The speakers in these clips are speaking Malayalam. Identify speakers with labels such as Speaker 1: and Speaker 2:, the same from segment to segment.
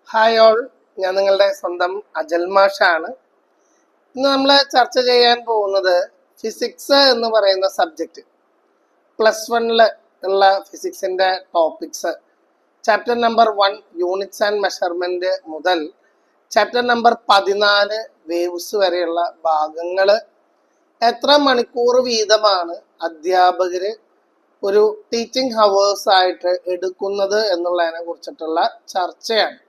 Speaker 1: ഹായ് ഓൾ, ഞാൻ നിങ്ങളുടെ സ്വന്തം അജൽ മാഷാണ്. ഇന്ന് നമ്മൾ ചർച്ച ചെയ്യാൻ പോകുന്നത് ഫിസിക്സ് എന്ന് പറയുന്ന സബ്ജക്റ്റ്. +1 ഉള്ള ഫിസിക്സിന്റെ topics chapter number 1 units and measurement മുതൽ ചാപ്റ്റർ നമ്പർ 14 വേവ്സ് വരെയുള്ള ഭാഗങ്ങൾ എത്ര മണിക്കൂർ വീതമാണ് അധ്യാപകര് ഒരു ടീച്ചിങ് ഹവേഴ്സ് ആയിട്ട് എടുക്കുന്നത് എന്നുള്ളതിനെ കുറിച്ചിട്ടുള്ള ചർച്ചയാണ്.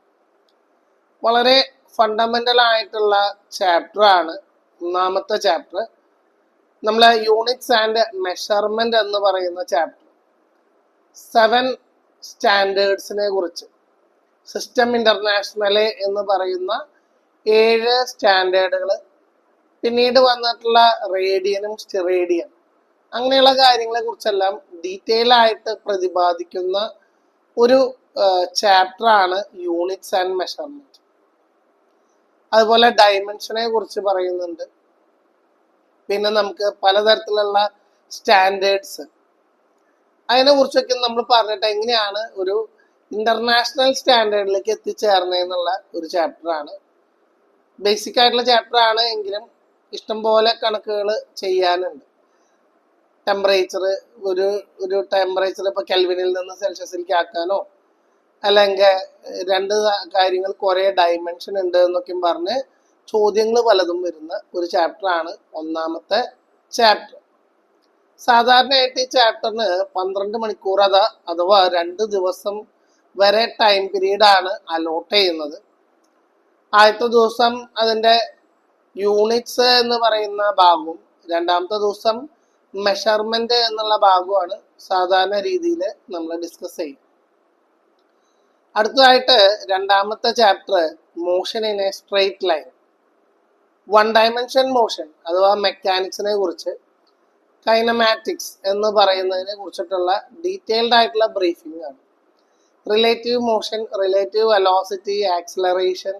Speaker 1: വളരെ ഫണ്ടമെന്റൽ ആയിട്ടുള്ള ചാപ്റ്റർ ആണ് ഒന്നാമത്തെ ചാപ്റ്റർ. നമ്മളെ യൂണിറ്റ്സ് ആൻഡ് മെഷർമെന്റ് എന്ന് പറയുന്ന ചാപ്റ്റർ 7 സ്റ്റാൻഡേർഡ്സിനെ കുറിച്ച്, സിസ്റ്റം ഇന്റർനാഷണൽ എന്ന് പറയുന്ന 7 സ്റ്റാൻഡേർഡുകൾ, പിന്നീട് വന്നിട്ടുള്ള റേഡിയനും സ്റ്റെറേഡിയൻ, അങ്ങനെയുള്ള കാര്യങ്ങളെ കുറിച്ചെല്ലാം ഡീറ്റെയിൽ ആയിട്ട് പ്രതിപാദിക്കുന്ന ഒരു ചാപ്റ്റർ ആണ് യൂണിറ്റ്സ് ആൻഡ് മെഷർമെന്റ്. അതുപോലെ ഡയമെൻഷനെ കുറിച്ച് പറയുന്നുണ്ട്. പിന്നെ നമുക്ക് പലതരത്തിലുള്ള സ്റ്റാൻഡേർഡ്സ്, അതിനെ കുറിച്ചൊക്കെ നമ്മൾ പറഞ്ഞിട്ട് എങ്ങനെയാണ് ഒരു ഇന്റർനാഷണൽ സ്റ്റാൻഡേർഡിലേക്ക് എത്തിച്ചേർന്നതെന്നുള്ള ഒരു ചാപ്റ്റർ ആണ്. ബേസിക് ആയിട്ടുള്ള ചാപ്റ്റർ ആണ് എങ്കിലും ഇഷ്ടംപോലെ കണക്കുകൾ ചെയ്യാനുണ്ട്. ടെമ്പറേച്ചർ, ഒരു ടെമ്പറേച്ചർ ഇപ്പൊ കെൽവിനിൽ നിന്ന് സെൽഷ്യസിലേക്ക് ആക്കാനോ, അല്ലെങ്കിൽ 2 കാര്യങ്ങൾ കുറെ ഡയമെൻഷൻ ഉണ്ട് എന്നൊക്കെ പറഞ്ഞ് ചോദ്യങ്ങൾ പലതും വരുന്ന ഒരു ചാപ്റ്റർ ആണ് ഒന്നാമത്തെ ചാപ്റ്റർ. സാധാരണയായിട്ട് ഈ ചാപ്റ്ററിന് 12 മണിക്കൂർ അഥവാ 2 ദിവസം വരെ ടൈം പീരീഡ് ആണ് അലോട്ട് ചെയ്യുന്നത്. ആദ്യത്തെ ദിവസം അതിന്റെ യൂണിറ്റ്സ് എന്ന് പറയുന്ന ഭാഗവും രണ്ടാമത്തെ ദിവസം മെഷർമെന്റ് എന്നുള്ള ഭാഗവുമാണ് സാധാരണ രീതിയിൽ നമ്മൾ ഡിസ്കസ് ചെയ്യും. അടുത്തതായിട്ട് രണ്ടാമത്തെ chapter motion in A straight line, 1 dimension motion അഥവാ മെക്കാനിക്സിനെ കുറിച്ച്, കൈനമാറ്റിക്സ് എന്ന് പറയുന്നതിനെ കുറിച്ചിട്ടുള്ള ഡീറ്റെയിൽഡ് ആയിട്ടുള്ള ബ്രീഫിംഗ് ആണ്. Relative motion, relative velocity, acceleration,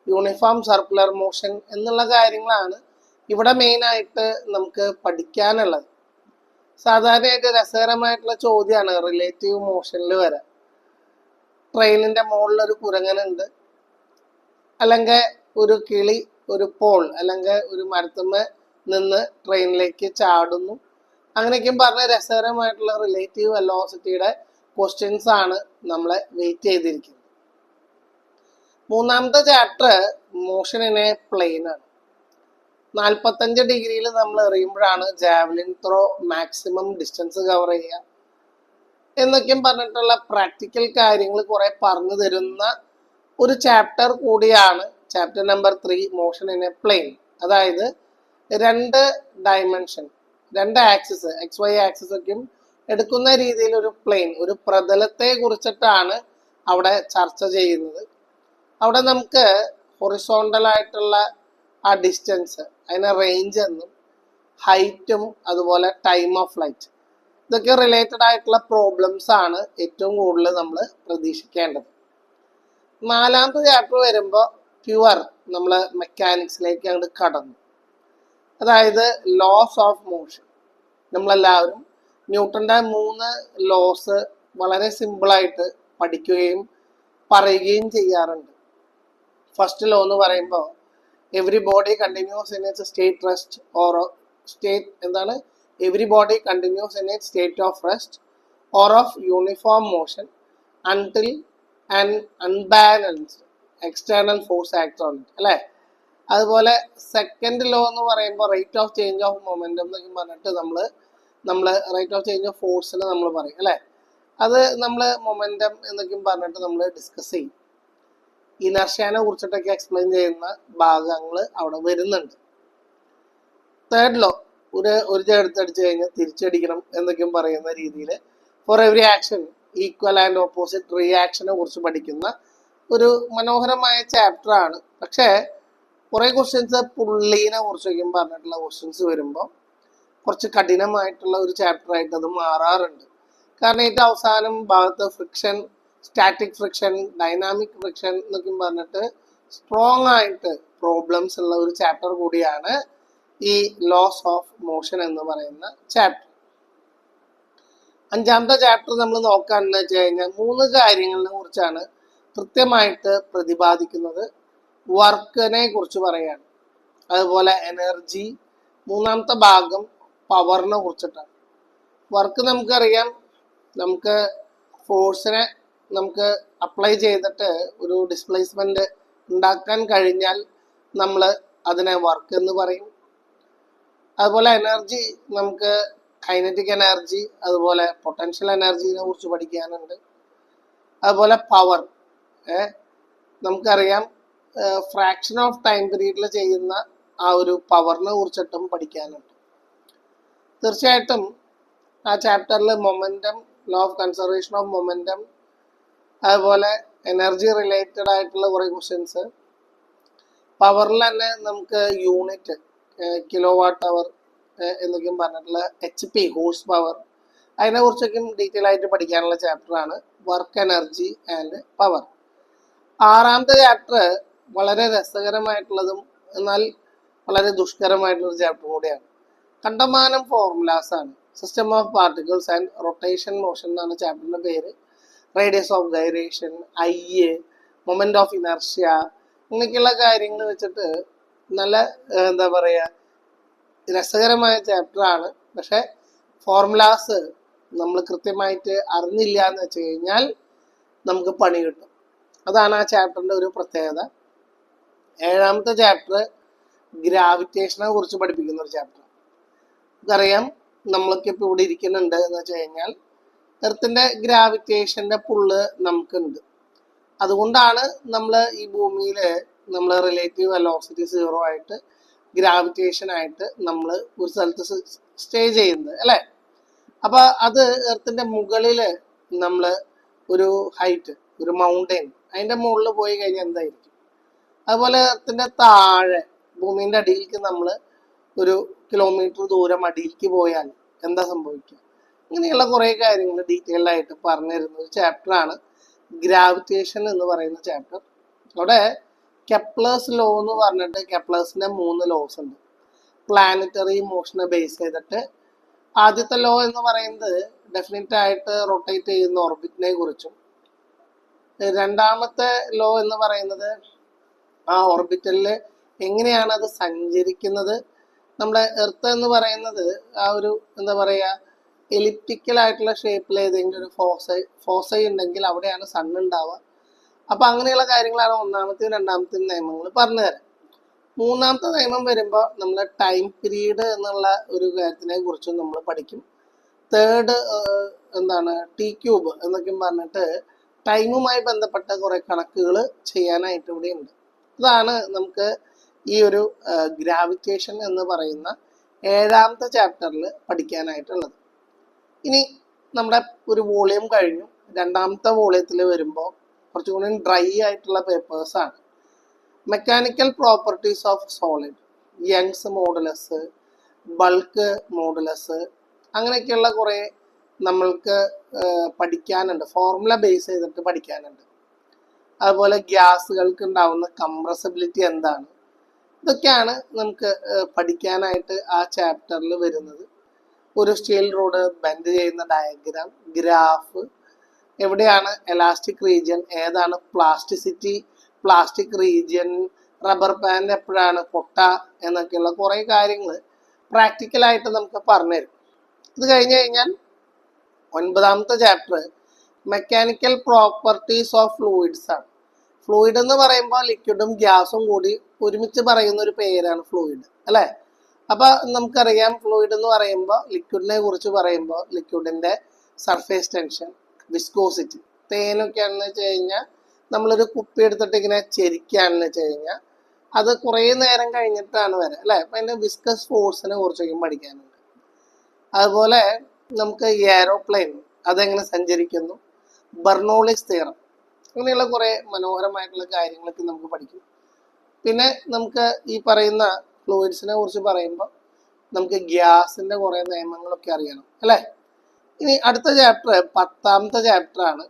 Speaker 1: uniform circular motion എന്നുള്ള കാര്യങ്ങളാണ് ഇവിടെ മെയിൻ ആയിട്ട് നമുക്ക് പഠിക്കാനുള്ളത്. സാധാരണയായിട്ട് രസകരമായിട്ടുള്ള ചോദ്യമാണ് റിലേറ്റീവ് മോഷനിൽ വരെ. ട്രെയിനിന്റെ മുകളിൽ ഒരു കുരങ്ങനുണ്ട്, അല്ലെങ്കിൽ ഒരു കിളി ഒരു പോൾ അല്ലെങ്കിൽ ഒരു മരത്തുമ്മ നിന്ന് ട്രെയിനിലേക്ക് ചാടുന്നു, അങ്ങനെയൊക്കെയും പറഞ്ഞ രസകരമായിട്ടുള്ള റിലേറ്റീവ് വെലോസിറ്റിയുടെ ക്വസ്റ്റ്യൻസ് ആണ് നമ്മളെ വെയിറ്റ് ചെയ്തിരിക്കുന്നത്. മൂന്നാമത്തെ chapter motion in a plane ആണ്. 45 ഡിഗ്രിയിൽ നമ്മൾ എറിയുമ്പോഴാണ് javelin throw maximum distance cover ചെയ്യുക എന്നൊക്കെയും പറഞ്ഞിട്ടുള്ള പ്രാക്ടിക്കൽ കാര്യങ്ങൾ കുറെ പറഞ്ഞു തരുന്ന ഒരു ചാപ്റ്റർ കൂടിയാണ് chapter number 3 motion in a plane. അതായത് 2 ഡയമെൻഷൻ, 2 ആക്സിസ്, XY ആക്സിസ് ഒക്കെയും എടുക്കുന്ന രീതിയിൽ ഒരു പ്ലെയിൻ, ഒരു പ്രതലത്തെ കുറിച്ചിട്ടാണ് അവിടെ ചർച്ച ചെയ്യുന്നത്. അവിടെ നമുക്ക് ഹൊറിസോണ്ടൽ ആയിട്ടുള്ള ആ ഡിസ്റ്റൻസ്, അതിനെ റേഞ്ച് എന്നും ഹൈറ്റും അതുപോലെ ടൈം ഓഫ് ഫ്ലൈറ്റ്, ഇതൊക്കെ റിലേറ്റഡ് ആയിട്ടുള്ള പ്രോബ്ലംസ് ആണ് ഏറ്റവും കൂടുതൽ നമ്മൾ പ്രതീക്ഷിക്കേണ്ടത്. നാലാമത്തെ ചാപ്റ്റർ വരുമ്പോൾ പ്യുവർ നമ്മൾ മെക്കാനിക്സിലേക്ക് അങ്ങോട്ട് കടന്നു. അതായത് ലോസ് ഓഫ് മോഷൻ. നമ്മളെല്ലാവരും ന്യൂട്ടന്റെ 3 ലോസ് വളരെ സിമ്പിളായിട്ട് പഠിക്കുകയും പറയുകയും ചെയ്യാറുണ്ട്. ഫസ്റ്റ് ലോ എന്ന് പറയുമ്പോൾ every body continuous in its state rest or state എന്താണ് every body continues in its state of rest or of uniform motion until an unbalanced external force acts on it, അല്ലേ? അതുപോലെ സെക്കൻഡ് ലോ എന്ന് പറയുമ്പോൾ rate of change of momentum എന്നൊക്കെ പറഞ്ഞിട്ട് നമ്മൾ റേറ്റ് ഓഫ് ചേഞ്ച് ഓഫ് ഫോഴ്സിന് നമ്മൾ പറയും, അല്ലേ? അത് നമ്മൾ മൊമെന്റം എന്നൊക്കെയും പറഞ്ഞിട്ട് നമ്മൾ ഡിസ്കസ് ചെയ്യും. ഇനർഷ്യനെ കുറിച്ചിട്ടൊക്കെ എക്സ്പ്ലെയിൻ ചെയ്യുന്ന ഭാഗങ്ങൾ അവിടെ വരുന്നുണ്ട്. തേർഡ് ലോ, ഒരു ചേർത്തടിച്ചു കഴിഞ്ഞാൽ തിരിച്ചടിക്കണം എന്നൊക്കെയും പറയുന്ന രീതിയിൽ for every action equal and opposite റിയാക്ഷനെ കുറിച്ച് പഠിക്കുന്ന ഒരു മനോഹരമായ ചാപ്റ്റർ ആണ്. പക്ഷേ കുറെ ക്വസ്റ്റ്യൻസ് പുള്ളീനെ കുറിച്ചൊക്കെയും പറഞ്ഞിട്ടുള്ള ക്വസ്റ്റ്യൻസ് വരുമ്പോൾ കുറച്ച് കഠിനമായിട്ടുള്ള ഒരു ചാപ്റ്റർ ആയിട്ട് അത് മാറാറുണ്ട്. കാരണം ഏറ്റവും അവസാനം ഭാഗത്ത് friction, static friction, dynamic friction എന്നൊക്കെയും പറഞ്ഞിട്ട് സ്ട്രോങ് ആയിട്ട് പ്രോബ്ലംസ് ഉള്ള ഒരു ചാപ്റ്റർ കൂടിയാണ് ഈ ലോസ് ഓഫ് മോഷൻ എന്ന് പറയുന്ന ചാപ്റ്റർ. അഞ്ചാമത്തെ ചാപ്റ്റർ നമ്മൾ നോക്കാന്ന് വെച്ച് കഴിഞ്ഞാൽ 3 കാര്യങ്ങളെ കുറിച്ചാണ് കൃത്യമായിട്ട് പ്രതിപാദിക്കുന്നത് വർക്കിനെ കുറിച്ച് പറയാണ്. അതുപോലെ എനർജി, മൂന്നാമത്തെ ഭാഗം പവറിനെ കുറിച്ചിട്ടാണ്. വർക്ക് നമുക്കറിയാം, നമുക്ക് ഫോഴ്സിനെ നമുക്ക് അപ്ലൈ ചെയ്തിട്ട് ഒരു ഡിസ്പ്ലേസ്മെന്റ് ഉണ്ടാക്കാൻ കഴിഞ്ഞാൽ നമ്മൾ അതിനെ വർക്ക് എന്ന് പറയും. അതുപോലെ എനർജി നമുക്ക് കൈനറ്റിക് എനർജി, അതുപോലെ പൊട്ടൻഷ്യൽ എനർജിനെ കുറിച്ച് പഠിക്കാനുണ്ട്. അതുപോലെ പവർ, നമുക്കറിയാം ഫ്രാക്ഷൻ ഓഫ് ടൈം പീരീഡിൽ ചെയ്യുന്ന ആ ഒരു പവറിനെ കുറിച്ചിട്ടും പഠിക്കാനുണ്ട്. തീർച്ചയായിട്ടും ആ ചാപ്റ്ററിൽ momentum, law of conservation of momentum, അതുപോലെ എനർജി റിലേറ്റഡ് ആയിട്ടുള്ള കുറേ ക്വസ്റ്റ്യൻസ്, പവറിൽ തന്നെ നമുക്ക് യൂണിറ്റ് കിലോ വാട്ട് അവർ എന്നൊക്കെയും പറഞ്ഞിട്ടുള്ള HP ഹോഴ്സ് പവർ, അതിനെ കുറിച്ചൊക്കെയും ഡീറ്റെയിൽ ആയിട്ട് പഠിക്കാനുള്ള ചാപ്റ്ററാണ് വർക്ക്, എനർജി ആൻഡ് പവർ. ആറാമത്തെ ചാപ്റ്റർ വളരെ രസകരമായിട്ടുള്ളതും എന്നാൽ വളരെ ദുഷ്കരമായിട്ടുള്ള ചാപ്റ്റർ കൂടിയാണ്. കണ്ടമാനം ഫോർമുലാസ് ആണ്. System of particles and rotation motion എന്നാണ് ചാപ്റ്ററിന്റെ പേര്. Radius of gyration, moment of inertia, ഇങ്ങനെയൊക്കെയുള്ള കാര്യങ്ങൾ വെച്ചിട്ട് നല്ല എന്താ പറയുക രസകരമായ ചാപ്റ്റർ ആണ്. പക്ഷെ ഫോർമുലാസ് നമ്മൾ കൃത്യമായിട്ട് അറിഞ്ഞില്ല എന്ന് വെച്ച് കഴിഞ്ഞാൽ നമുക്ക് പണി കിട്ടും. അതാണ് ആ ചാപ്റ്ററിന്റെ ഒരു പ്രത്യേകത. ഏഴാമത്തെ ചാപ്റ്റർ ഗ്രാവിറ്റേഷനെ കുറിച്ച് പഠിപ്പിക്കുന്ന ഒരു ചാപ്റ്റർ. നമുക്കറിയാം നമ്മളൊക്കെ ഇപ്പോൾ ഇവിടെ ഇരിക്കുന്നുണ്ട് എന്ന് വെച്ച് കഴിഞ്ഞാൽ എർത്തിന്റെ ഗ്രാവിറ്റേഷന്റെ പുള്ള് നമുക്കുണ്ട്. അതുകൊണ്ടാണ് നമ്മൾ ഈ ഭൂമിയിൽ നമ്മൾ റിലേറ്റീവ് വെലോസിറ്റി 0 ആയിട്ട് ഗ്രാവിറ്റേഷൻ ആയിട്ട് നമ്മൾ ഒരു സ്ഥലത്ത് സ്റ്റേ ചെയ്യുന്നത് അല്ലേ. അപ്പൊ അത് എർത്തിന്റെ മുകളിൽ നമ്മൾ ഒരു ഹൈറ്റ്, ഒരു മൗണ്ടെയിൻ, അതിന്റെ മുകളിൽ പോയി കഴിഞ്ഞാൽ എന്തായിരിക്കും? അതുപോലെ എർത്തിന്റെ താഴെ ഭൂമിന്റെ അടിയിലേക്ക് നമ്മൾ ഒരു കിലോമീറ്റർ ദൂരം അടിയിലേക്ക് പോയാൽ എന്താ സംഭവിക്കുക? ഇങ്ങനെയുള്ള കുറേ കാര്യങ്ങൾ ഡീറ്റെയിൽഡ് ആയിട്ട് പറഞ്ഞു തരുന്ന ഒരു ചാപ്റ്ററാണ് ഗ്രാവിറ്റേഷൻ എന്ന് പറയുന്ന ചാപ്റ്റർ. അവിടെ കെപ്ലേഴ്സ് ലോ എന്ന് പറഞ്ഞിട്ട് കെപ്ലേഴ്സിന്റെ 3 ലോസ് ഉണ്ട്. പ്ലാനറ്ററി മോഷനെ ബേസ് ചെയ്തിട്ട് ആദ്യത്തെ ലോ എന്ന് പറയുന്നത് ഡെഫിനറ്റ് ആയിട്ട് റൊട്ടേറ്റ് ചെയ്യുന്ന ഓർബിറ്റിനെ കുറിച്ചും, രണ്ടാമത്തെ ലോ എന്ന് പറയുന്നത് ആ ഓർബിറ്റലിൽ എങ്ങനെയാണ് അത് സഞ്ചരിക്കുന്നത്. നമ്മുടെ എർത്ത് എന്ന് പറയുന്നത് ആ ഒരു എന്താ പറയുക എലിപ്റ്റിക്കൽ ആയിട്ടുള്ള ഷേപ്പിൽ ഏതെങ്കിലും ഒരു ഫോസൈ ഉണ്ടെങ്കിൽ അവിടെയാണ് സൺ ഉണ്ടാവുക. അപ്പൊ അങ്ങനെയുള്ള കാര്യങ്ങളാണ് ഒന്നാമത്തെയും രണ്ടാമത്തെയും നിയമങ്ങൾ പറഞ്ഞു തരാം. മൂന്നാമത്തെ നിയമം വരുമ്പോൾ നമ്മൾ ടൈം പീരീഡ് എന്നുള്ള ഒരു കാര്യത്തിനെ കുറിച്ചും നമ്മൾ പഠിക്കും. തേർഡ് എന്താണ് T³ എന്നൊക്കെയും പറഞ്ഞിട്ട് ടൈമുമായി ബന്ധപ്പെട്ട കുറെ കണക്കുകൾ ചെയ്യാനായിട്ട് ഇവിടെ ഉണ്ട്. ഇതാണ് നമുക്ക് ഈ ഒരു ഗ്രാവിറ്റേഷൻ എന്ന് പറയുന്ന ഏഴാമത്തെ ചാപ്റ്ററിൽ പഠിക്കാനായിട്ടുള്ളത്. ഇനി നമ്മുടെ ഒരു വോളിയം കഴിഞ്ഞു. രണ്ടാമത്തെ വോളിയത്തിൽ വരുമ്പോൾ കുറച്ചുകൂടി ഡ്രൈ ആയിട്ടുള്ള പേപ്പേഴ്സാണ്. Mechanical properties of solid, Young's modulus, bulk modulus, അങ്ങനെയൊക്കെയുള്ള കുറേ നമ്മൾക്ക് പഠിക്കാനുണ്ട്. ഫോർമുല ബേസ് ചെയ്തിട്ട് പഠിക്കാനുണ്ട്. അതുപോലെ ഗ്യാസുകൾക്ക് ഉണ്ടാവുന്ന കംപ്രസബിലിറ്റി എന്താണ്, ഇതൊക്കെയാണ് നമുക്ക് പഠിക്കാനായിട്ട് ആ ചാപ്റ്ററിൽ വരുന്നത്. ഒരു സ്റ്റീൽ റോഡ് ബെൻഡ് ചെയ്യുന്ന ഡയഗ്രാം, ഗ്രാഫ്, എവിടെയാണ് എലാസ്റ്റിക് റീജിയൻ, ഏതാണ് plasticity, plastic region, rubber band എപ്പോഴാണ് പൊട്ട എന്നൊക്കെയുള്ള കുറേ കാര്യങ്ങൾ പ്രാക്ടിക്കലായിട്ട് നമുക്ക് പറഞ്ഞുതരും. ഇത് കഴിഞ്ഞ് കഴിഞ്ഞാൽ 9ാമത്തെ chapter mechanical properties of fluids ആണ്. ഫ്ലൂയിഡ് എന്ന് പറയുമ്പോൾ ലിക്വിഡും ഗ്യാസും കൂടി ഒരുമിച്ച് പറയുന്ന ഒരു പേരാണ് ഫ്ലൂയിഡ് അല്ലേ. അപ്പൊ നമുക്കറിയാം ഫ്ലൂയിഡ് എന്ന് പറയുമ്പോൾ ലിക്വിഡിനെ കുറിച്ച് പറയുമ്പോൾ ലിക്വിഡിന്റെ സർഫേസ് ടെൻഷൻ, വിസ്കോസിറ്റി. തേനൊക്കെയാണെന്ന് വെച്ച് കഴിഞ്ഞാൽ നമ്മളൊരു കുപ്പി എടുത്തിട്ട് ഇങ്ങനെ ചെരിക്കുകയാണെന്ന് വെച്ച് കഴിഞ്ഞാൽ അത് കുറേ നേരം കഴിഞ്ഞിട്ടാണ് വരിക അല്ലേ. അപ്പൊ അതിന്റെ വിസ്കസ് ഫോഴ്സിനെ കുറിച്ചൊക്കെ പഠിക്കാനുണ്ട്. അതുപോലെ നമുക്ക് എയറോപ്ലെയിൻ അതെങ്ങനെ സഞ്ചരിക്കുന്നു, ബെർണോളിസ് തിയറം, അങ്ങനെയുള്ള കുറേ മനോഹരമായിട്ടുള്ള കാര്യങ്ങളൊക്കെ നമുക്ക് പഠിക്കും. പിന്നെ നമുക്ക് ഈ പറയുന്ന ഫ്ലൂയിഡ്സിനെ കുറിച്ച് പറയുമ്പോൾ നമുക്ക് ഗ്യാസിന്റെ കുറേ നിയമങ്ങളൊക്കെ അറിയണം അല്ലേ. ഇനി അടുത്ത ചാപ്റ്റർ 10ാമത്തെ ചാപ്റ്റർ ആണ്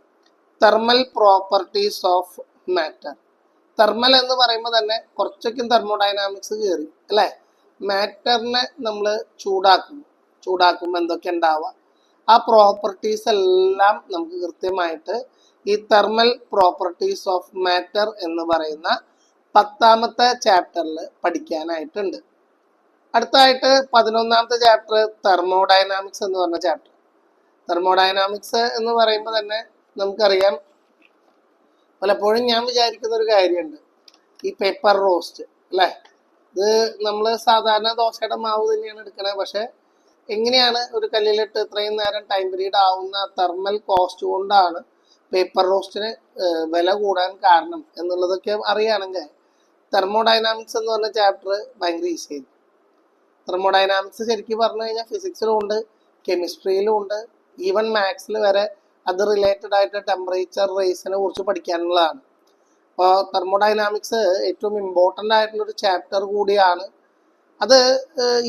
Speaker 1: thermal properties of matter. Thermal എന്ന് പറയുമ്പോൾ തന്നെ കുറച്ചൊക്കെ തെർമോഡൈനാമിക്സ് കയറി അല്ലേ. മാറ്ററിനെ നമ്മൾ ചൂടാക്കുമ്പോൾ എന്തൊക്കെ ഉണ്ടാവുക, ആ പ്രോപ്പർട്ടീസ് എല്ലാം നമുക്ക് കൃത്യമായിട്ട് ഈ തെർമൽ പ്രോപ്പർട്ടീസ് ഓഫ് മാറ്റർ എന്ന് പറയുന്ന 10ാമത്തെ ചാപ്റ്ററിൽ പഠിക്കാനായിട്ടുണ്ട്. അടുത്തായിട്ട് 11ാമത്തെ ചാപ്റ്റർ തെർമോഡൈനാമിക്സ് എന്ന് പറഞ്ഞ ചാപ്റ്റർ. തെർമോഡൈനാമിക്സ് എന്ന് പറയുമ്പോൾ തന്നെ നമുക്കറിയാം, പലപ്പോഴും ഞാൻ വിചാരിക്കുന്ന ഒരു കാര്യമുണ്ട്, ഈ പേപ്പർ റോസ്റ്റ് അല്ലേ, ഇത് നമ്മൾ സാധാരണ ദോശയുടെ മാവ് തന്നെയാണ് എടുക്കണത്. പക്ഷെ എങ്ങനെയാണ് ഒരു കല്ലിലിട്ട് ഇത്രയും നേരം ടൈം പീരീഡ് ആവുന്ന തെർമൽ കോസ്റ്റ് കൊണ്ടാണ് പേപ്പർ റോസ്റ്റിന് വില കൂടാൻ കാരണം എന്നുള്ളതൊക്കെ അറിയുകയാണെങ്കിൽ തെർമോഡൈനാമിക്സ് എന്ന് പറഞ്ഞ ചാപ്റ്റർ ഭയങ്കര ഈസി ആയിരിക്കും. തെർമോഡൈനാമിക്സ് ശരിക്കും പറഞ്ഞു കഴിഞ്ഞാൽ ഫിസിക്സിലും ഉണ്ട്, കെമിസ്ട്രിയിലും ഉണ്ട്, ഈവൻ മാത്സിൽ വരെ അത് റിലേറ്റഡ് ആയിട്ട് ടെമ്പറേച്ചർ റേസിനെ കുറിച്ച് പഠിക്കാനുള്ളതാണ്. അപ്പോൾ തെർമോഡൈനാമിക്സ് ഏറ്റവും ഇമ്പോർട്ടൻ്റ് ആയിട്ടുള്ളൊരു ചാപ്റ്റർ കൂടിയാണ്. അത്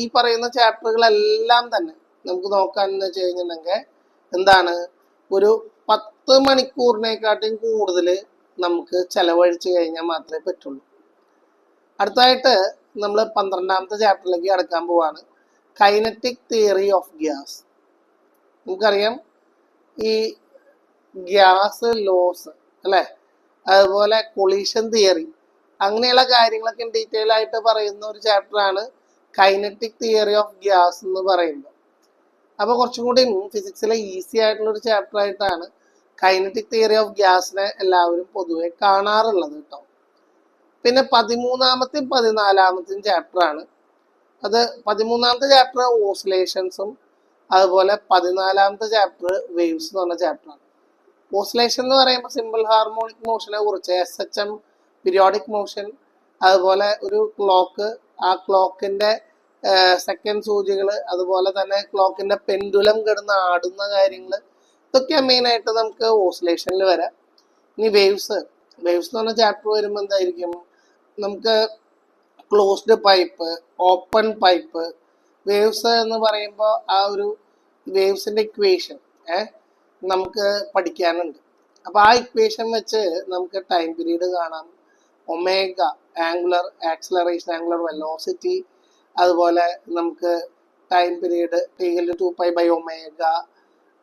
Speaker 1: ഈ പറയുന്ന ചാപ്റ്ററുകളെല്ലാം തന്നെ നമുക്ക് നോക്കാമെന്ന് വെച്ച് കഴിഞ്ഞിട്ടുണ്ടെങ്കിൽ എന്താണ്, ഒരു 10 മണിക്കൂറിനെക്കാട്ടും കൂടുതൽ നമുക്ക് ചെലവഴിച്ച് കഴിഞ്ഞാൽ മാത്രമേ പറ്റുള്ളൂ. അടുത്തായിട്ട് നമ്മൾ 12ാമത്തെ ചാപ്റ്ററിലേക്ക് കടക്കാൻ പോവാണ്, കൈനറ്റിക് തിയറി ഓഫ് ഗ്യാസ്. നമുക്കറിയാം ഈ ഗ്യാസ് ലോസ് അല്ലേ, അതുപോലെ കൊളീഷൻ തിയറി, അങ്ങനെയുള്ള കാര്യങ്ങളൊക്കെ ഡീറ്റെയിൽ ആയിട്ട് പറയുന്ന ഒരു ചാപ്റ്ററാണ് കൈനറ്റിക് തിയറി ഓഫ് ഗ്യാസ് എന്ന് പറയുമ്പോൾ. അപ്പോൾ കുറച്ചും കൂടി ഫിസിക്സിലെ ഈസി ആയിട്ടുള്ള ഒരു ചാപ്റ്റർ ആയിട്ടാണ് കൈനറ്റിക് തിയറി ഓഫ് ഗ്യാസിനെ എല്ലാവരും പൊതുവെ കാണാറുള്ളത് കേട്ടോ. പിന്നെ 13ാമത്തെയും 14ാമത്തെയും ചാപ്റ്ററാണ്. അത് 13ാമത്തെ ചാപ്റ്റർ ഓസിലേഷൻസും അതുപോലെ 14ാമത്തെ ചാപ്റ്റർ വേവ്സ് എന്ന് പറഞ്ഞ ചാപ്റ്ററാണ്. ഓസിലേഷൻ എന്ന് പറയുമ്പോൾ സിമ്പിൾ ഹാർമോണിക് മോഷനെ കുറിച്ച്, SHM പീരിയോഡിക് മോഷൻ, അതുപോലെ ഒരു ക്ലോക്ക്, ആ ക്ലോക്കിന്റെ സെക്കൻഡ് സൂചികൾ, അതുപോലെ തന്നെ ക്ലോക്കിന്റെ പെൻഡുലം കിടന്ന് ആടുന്ന കാര്യങ്ങൾ, ഇതൊക്കെ മെയിനായിട്ട് നമുക്ക് ഓസിലേഷനിൽ വരാം. ഇനി വേവ്സ് എന്ന് പറഞ്ഞ ചാപ്റ്റർ വരുമ്പോൾ എന്തായിരിക്കും, നമുക്ക് closed pipe, open pipe, waves എന്ന് പറയുമ്പോൾ ആ ഒരു വേവ്സിന്റെ ഇക്വേഷൻ നമുക്ക് പഠിക്കാനുണ്ട്. അപ്പോൾ ആ ഇക്വേഷൻ വെച്ച് നമുക്ക് ടൈം പീരീഡ് കാണാം, omega angular acceleration, angular velocity, അതുപോലെ നമുക്ക് ടൈം പീരീഡ് T=2π/ω,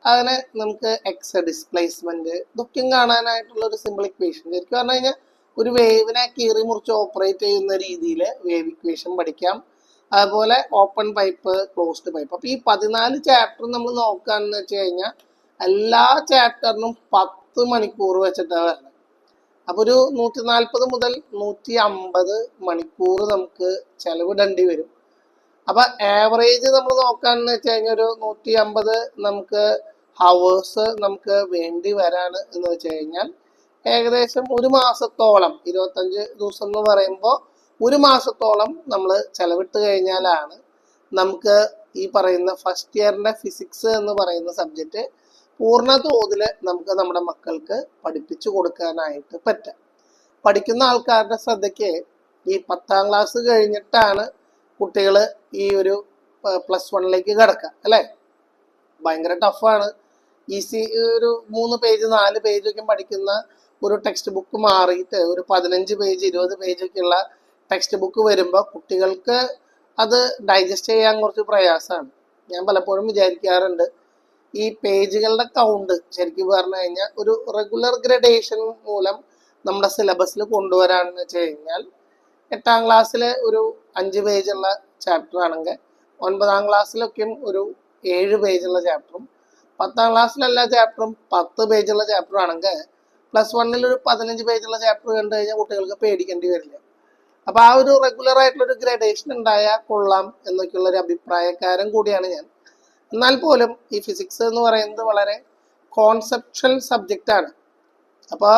Speaker 1: അങ്ങനെ നമുക്ക് എക്സ് ഡിസ്പ്ലേസ്മെന്റ്, ഇതൊക്കെയും കാണാനായിട്ടുള്ള ഒരു സിമ്പിൾ ഇക്വേഷൻ. ശരിക്കും പറഞ്ഞു കഴിഞ്ഞാൽ ഒരു വേവിനെ കീറി മുറിച്ച് ഓപ്പറേറ്റ് ചെയ്യുന്ന രീതിയിൽ വേവ് ഇക്വേഷൻ പഠിക്കാം. അതുപോലെ ഓപ്പൺ പൈപ്പ്, ക്ലോസ്ഡ് പൈപ്പ്. അപ്പോൾ ഈ 14 ചാപ്റ്റർ നമ്മൾ നോക്കാന്ന് വെച്ച് കഴിഞ്ഞാൽ എല്ലാ ചാപ്റ്ററിനും 10 മണിക്കൂർ വെച്ചിട്ടാണ് വരുന്നത്. അപ്പോൾ ഒരു 140 മുതൽ 150 മണിക്കൂർ നമുക്ക് ചെലവിടേണ്ടി വരും. അപ്പൊ ആവറേജ് നമ്മൾ നോക്കാന്ന് വെച്ച് കഴിഞ്ഞാൽ ഒരു 150 നമുക്ക് ഹവേഴ്സ് നമുക്ക് വേണ്ടി വരാണ് എന്ന് വെച്ച് കഴിഞ്ഞാൽ ഏകദേശം ഒരു മാസത്തോളം, 25 ദിവസം എന്ന് പറയുമ്പോൾ ഒരു മാസത്തോളം നമ്മൾ ചെലവിട്ട് കഴിഞ്ഞാലാണ് നമുക്ക് ഈ പറയുന്ന ഫസ്റ്റ് ഇയറിന്റെ ഫിസിക്സ് എന്ന് പറയുന്ന സബ്ജക്റ്റ് പൂർണ്ണ തോതിൽ നമുക്ക് നമ്മുടെ മക്കൾക്ക് പഠിപ്പിച്ചു കൊടുക്കാനായിട്ട് പറ്റുക. പഠിക്കുന്ന ആൾക്കാരുടെ ശ്രദ്ധയ്ക്ക് ഈ 10ാം ക്ലാസ് കഴിഞ്ഞിട്ടാണ് കുട്ടികൾ ഈ ഒരു +1ലേക്ക് കിടക്കുക അല്ലേ. ഭയങ്കര ടഫാണ്. ഈസി ഒരു 3 പേജ് 4 പേജൊക്കെ പഠിക്കുന്ന ഒരു ടെക്സ്റ്റ് ബുക്ക് മാറിയിട്ട് ഒരു 15 പേജ് 20 പേജൊക്കെ ഉള്ള ടെക്സ്റ്റ് ബുക്ക് വരുമ്പോൾ കുട്ടികൾക്ക് അത് ഡൈജസ്റ്റ് ചെയ്യാൻ കുറച്ച് പ്രയാസമാണ്. ഞാൻ പലപ്പോഴും വിചാരിക്കാറുണ്ട്, ഈ പേജുകളുടെ കൗണ്ട് ശരിക്കും പറഞ്ഞു കഴിഞ്ഞാൽ ഒരു റെഗുലർ ഗ്രഡേഷൻ മൂലം നമ്മുടെ സിലബസിൽ കൊണ്ടുവരാണെന്ന് വെച്ച് കഴിഞ്ഞാൽ 8ാം ക്ലാസ്സിൽ ഒരു 5 പേജുള്ള ചാപ്റ്റർ ആണെങ്കിൽ 9ാം ക്ലാസ്സിലൊക്കെയും ഒരു 7 പേജുള്ള ചാപ്റ്ററും 10ാം ക്ലാസ്സിലെ എല്ലാ ചാപ്റ്ററും 10 പേജുള്ള ചാപ്റ്റർ ആണെങ്കിൽ +1 ഒരു 15 പേജുള്ള ചാപ്റ്റർ കണ്ടു കഴിഞ്ഞാൽ കുട്ടികൾക്ക് പേടിക്കേണ്ടി വരില്ല. അപ്പൊ ആ ഒരു റെഗുലർ ആയിട്ടുള്ളൊരു ഗ്രഡേഷൻ ഉണ്ടായാൽ കൊള്ളാം എന്നൊക്കെയുള്ള ഒരു അഭിപ്രായക്കാരൻ കൂടിയാണ് ഞാൻ. എന്നാൽ പോലും ഈ ഫിസിക്സ് എന്ന് പറയുന്നത് വളരെ കോൺസെപ്ച്വൽ സബ്ജക്റ്റ് ആണ്. അപ്പോൾ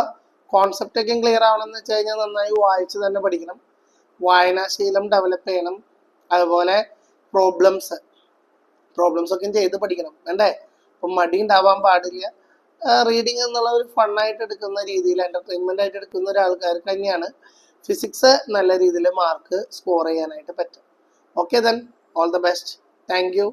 Speaker 1: കോൺസെപ്റ്റ് ഒക്കെ ക്ലിയർ ആവണമെന്ന് വെച്ച് കഴിഞ്ഞാൽ നന്നായി വായിച്ച് തന്നെ പഠിക്കണം, വായനാശീലം ഡെവലപ്പ് ചെയ്യണം, അതുപോലെ പ്രോബ്ലംസ് ഒക്കെ ചെയ്ത് പഠിക്കണം വേണ്ടേ. അപ്പം മടി ഉണ്ടാവാൻ പാടില്ല. റീഡിങ് എന്നുള്ള ഒരു ഫണ്ണായിട്ട് എടുക്കുന്ന രീതിയിൽ, എന്റർടൈൻമെന്റ് ആയിട്ട് എടുക്കുന്ന ഒരാൾക്കാർക്ക് തന്നെയാണ് ഫിസിക്സ് നല്ല രീതിയിൽ മാർക്ക് സ്കോർ ചെയ്യാനായിട്ട് പറ്റും. Okay then, all the best. Thank you.